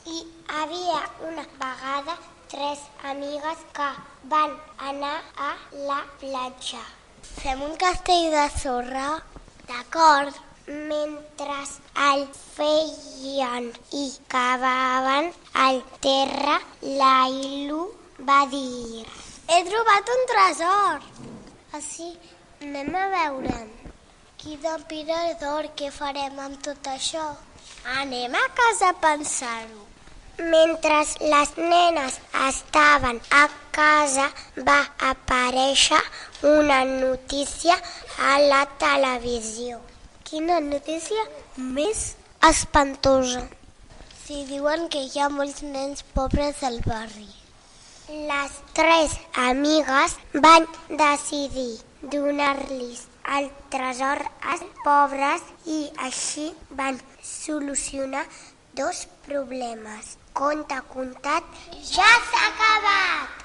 Hi havia una vegada 3 amigues que van anar a la platja. Fem un castell de sorra? D'acord. Mentre el feien i cavaven al terra, l'Ailu va dir: He trobat un tresor! «Sí, anem a veure'n». Quina pira d'or, què farem amb tot això? Anem a casa a pensar-ho. Mentre les nenes estaven a casa, va aparèixer una notícia a la televisió. Quina notícia més Espantosa. si diuen que hi ha molts nens pobres al barri. Les 3 amigues van decidir donar-los el tresor als pobres i així van solucionar 2 problemes. Conte contat, ja s'ha acabat!